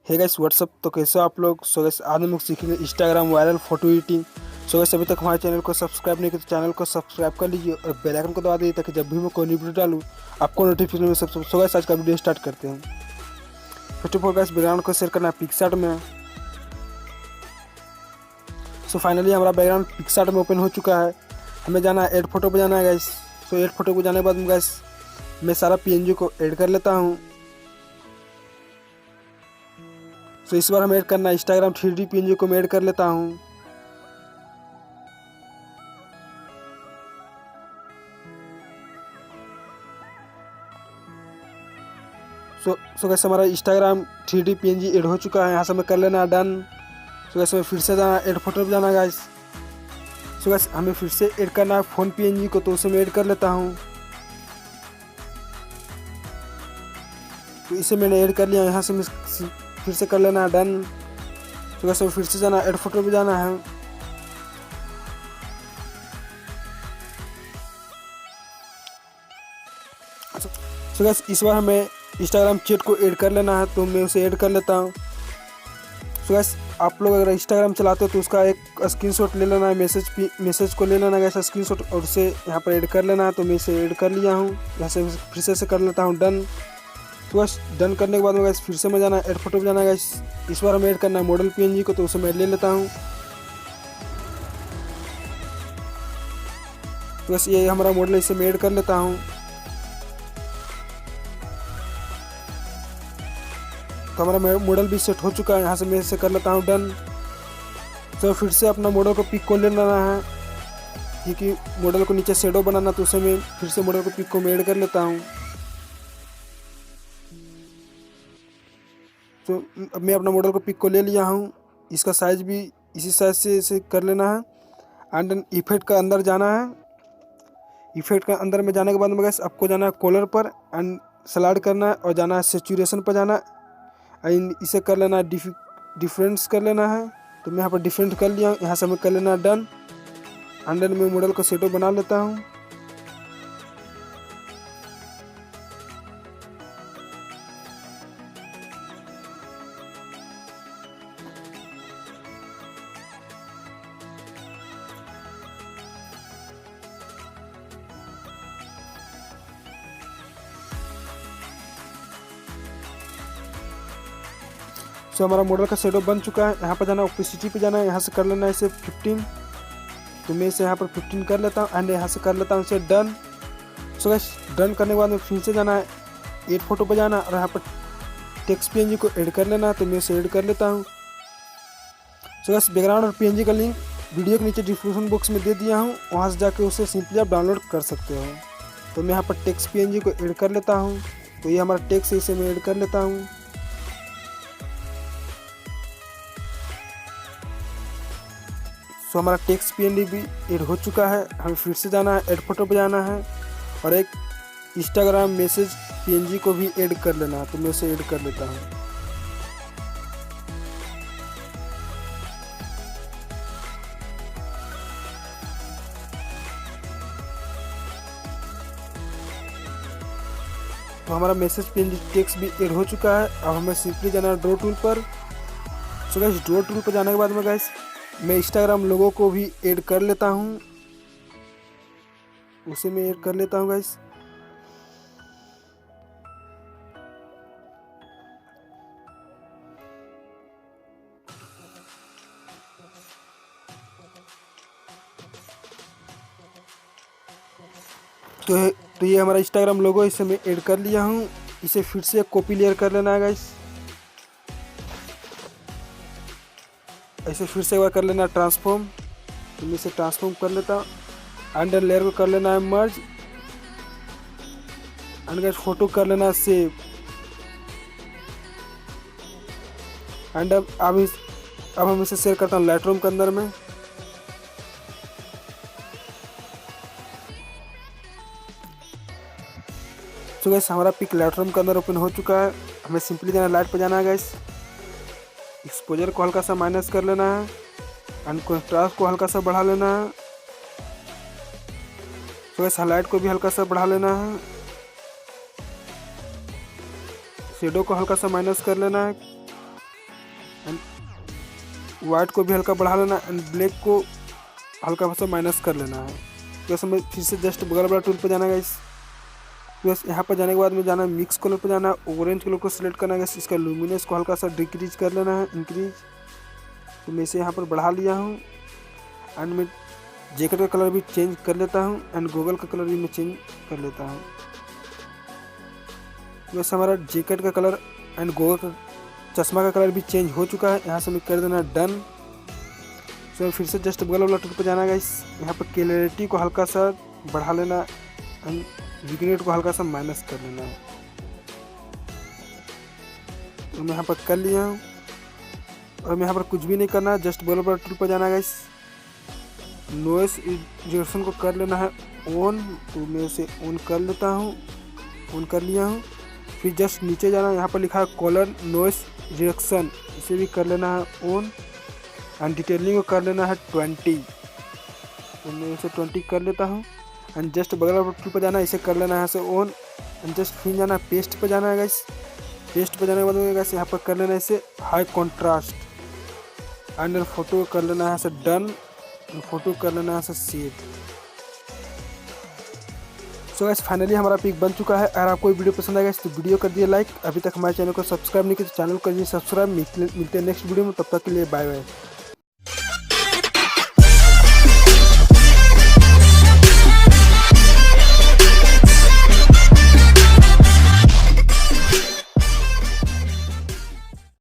Hey guys what's up. तो कैसे हो आप लोग। सो गाइस आज हम लोग सीखेंगे Instagram viral photo editing. So guys अभी तक हमारे चैनल को सब्सक्राइब नहीं किया तो चैनल को सब्सक्राइब कर लीजिए और बेल आइकन को दबा दीजिए ताकि जब भी मैं कोई वीडियो डालूँ आपको नोटिफिकेशन में सबसे। सो गाइस आज का वीडियो स्टार्ट करते हैं। First of all guys background को शेयर करना है पिक्सार्ट में। सो फाइनली हमारा बैकग्राउंड पिक्सार्ट में ओपन हो चुका है। हमें जाना है ऐड फोटो पर जाना है गाइस। सो ऐड फोटो को जाने के बाद गाइस मैं सारा पीएनजी को ऐड कर लेता हूँ। तो इस बार हम ऐड करना इंस्टाग्राम 3D पीएनजी को मैं ऐड कर लेता हूँ। सो कैसे हमारा इंस्टाग्राम 3D पीएनजी ऐड हो चुका है। यहाँ से हमें कर लेना डन। सो कैसे हमें फिर से जाना ऐड फोटो पे जाना गाइस। सो कैसे हमें फिर से ऐड करना है फ़ोन पीएनजी को, तो उसे मैं ऐड कर लेता हूँ। तो इसे मैंने ऐड कर लिया। यहाँ से मैं फिर से कर लेना डन। तो कैसे फिर से जाना ऐड फोटो पे जाना है। सो गाइस इस बार हमें इंस्टाग्राम चैट को ऐड कर लेना है, तो मैं उसे ऐड कर लेता हूँ। सो गाइस आप लोग अगर इंस्टाग्राम चलाते हो तो उसका एक स्क्रीनशॉट ले लेना है, मैसेज को ले लेना है ऐसा स्क्रीनशॉट और उसे यहाँ पर ऐड कर लेना है। तो मैं इसे ऐड कर लिया हूँ। यहाँ से फिर से कर लेता हूँ डन। तो बस डन करने के बाद में गाइस फिर से मैं जाना है ऐड फोटो पे जाना है गाइस। इस बार हमें ऐड करना है मॉडल पीएनजी को, तो उसे मैं ले लेता हूँ। तो बस ये हमारा मॉडल, इसे मैं ऐड कर लेता हूँ। तो हमारा मॉडल भी सेट हो चुका है। यहाँ से मैं इसे कर लेता हूँ डन। तो फिर से अपना मॉडल को पिक को ले लेना है क्योंकि मॉडल को नीचे शेडो बनाना, तो उसे मैं फिर से मॉडल को पिक को मैं ऐड कर लेता हूँ। तो अब मैं अपना मॉडल को पिक को ले लिया हूँ। इसका साइज भी इसी साइज से इसे कर लेना है। एंड देन इफेक्ट का अंदर जाना है। इफेक्ट का अंदर में जाने के बाद में गैस आपको जाना है कलर पर एंड स्लाइड करना है और जाना है सेचुरेशन पर जाना है एंड इसे कर लेना है डिफरेंस कर लेना है। तो मैं यहाँ पर डिफरेंट कर लिया हूँ। यहाँ से हमें कर लेना है डन। एंड देन मैं मॉडल को सेटो बना लेता हूँ। सो हमारा मॉडल का शेडो बन चुका है। यहाँ पर जाना ओपेसिटी पे जाना है। यहाँ से कर लेना है इसे 15। तो मैं इसे यहाँ पर 15 कर लेता हूँ एंड यहाँ से कर लेता हूँ इसे डन। सो गाइस डन करने के बाद में फिर से जाना है ऐड फोटो पे जाना और यहाँ पर टेक्स्ट पीएनजी को ऐड कर लेना है। तो मैं इसे ऐड कर लेता हूँ। सो गाइस बैकग्राउंड और पीएनजी का लिंक वीडियो के नीचे डिस्क्रिप्शन बॉक्स में दे दिया हूँ, वहाँ से जाके उसे सिंपली आप डाउनलोड कर सकते हो। तो मैं यहाँ पर टेक्स्ट पीएनजी को ऐड कर लेता हूँ। तो ये हमारा टेक्स्ट है, इसे मैं ऐड कर लेता हूँ। सो हमारा टेक्स्ट पीएनजी भी ऐड हो चुका है। हमें फिर से जाना है ऐड फोटो पे जाना है और एक इंस्टाग्राम मैसेज पीएनजी को भी ऐड कर लेना है। तो मैं उसे ऐड कर लेता हूँ। तो हमारा मैसेज पीएनजी टेक्स्ट भी ऐड हो चुका है। अब हमें सिंपली जाना है ड्रॉ टूल पर। सो गाइस ड्रॉ टूल पर जाने के बाद में गाइस मैं इंस्टाग्राम लोगों को भी ऐड कर लेता हूँ। उसे मैं ऐड कर लेता हूँ गाइस। तो ये हमारा इंस्टाग्राम लोगो, इसे मैं ऐड कर लिया हूँ। इसे फिर से कॉपी लेयर कर लेना है गाइस। ऐसे फिर से एक बार कर लेना है ट्रांसफॉर्म। तो मैं इसे ट्रांसफॉर्म कर लेता हूँ। अंडर लेयर को कर लेना है मर्ज एंड गाइस फोटो कर लेना है सेव। एंड अब हम इसे शेयर करता हूँ लाइटरूम के अंदर में। तो गाइस हमारा पिक लाइटरूम के अंदर ओपन हो चुका है। हमें सिंपली जाना लाइट पे जाना है गाइस। एक्सपोजर को हल्का सा माइनस कर लेना है एंड कंट्रास्ट को हल्का सा बढ़ा लेना है। तो गाइस हाईलाइट को भी हल्का सा बढ़ा लेना है। शेडो को हल्का सा माइनस कर लेना है। एंड वाइट को भी हल्का बढ़ा लेना एंड ब्लैक को हल्का सा माइनस कर लेना है। तो ऐसे में फिर से जस्ट बगल वाला टूल पर जाना है गाइस। बस यहाँ पर जाने के बाद में जाना है मिक्स कलर पर जाना है, ऑरेंज कलर को सिलेक्ट करना है गाइस। इसका लुमिनेंस को हल्का सा डिक्रीज कर लेना है, इंक्रीज। तो मैं इसे यहाँ पर बढ़ा लिया हूँ एंड मैं जैकेट का कलर भी चेंज कर लेता हूँ एंड गॉगल का कलर भी मैं चेंज कर लेता हूँ। वैसे हमारा जैकेट का कलर एंड गॉगल का चश्मा का कलर भी चेंज हो चुका है। यहाँ से मैं कर देना डन। सो फिर से जस्ट बगल वाला टूल पर जाना है गाइस। यहाँ पर क्लैरिटी को हल्का सा बढ़ा लेना एंड विग्नेट को हल्का सा माइनस कर लेना है। तो मैं यहाँ पर कर लिया हूँ और मैं यहाँ पर कुछ भी नहीं करना है, जस्ट बगल वाला टूल पर जाना है गाइस। नॉइस रिडक्शन को कर लेना है ऑन। तो मैं उसे ऑन कर लेता हूँ, ऑन कर लिया हूँ। फिर जस्ट नीचे जाना है, यहाँ पर लिखा है कलर नॉइस रिडक्शन, इसे भी कर लेना है ऑन एंड डिटेलिंग को कर लेना है 20। तो मैं इसे 20 कर लेता हूँ एंड जस्ट बगल वाला टूल पर जाना है, इसे कर लेना है इसे ऑन एंड जस्ट फिर जाना है पेस्ट पर जाना है गाइस। पेस्ट पर जाने के बाद में गाइस यहाँ पर कर लेना है इसे हाई कॉन्ट्रास्ट एंड फोटो कर लेना है इसे डन, फोटो कर लेना है सेव। सो गाइस फाइनली हमारा पिक बन चुका है। अगर आपको वीडियो पसंद आएगा तो वीडियो कर दिए लाइक। अभी तक हमारे चैनल को सब्सक्राइब नहीं किया तो चैनल कर दिए सब्सक्राइब। मिलते हैं नेक्स्ट वीडियो में, तब तक के लिए बाय बाय।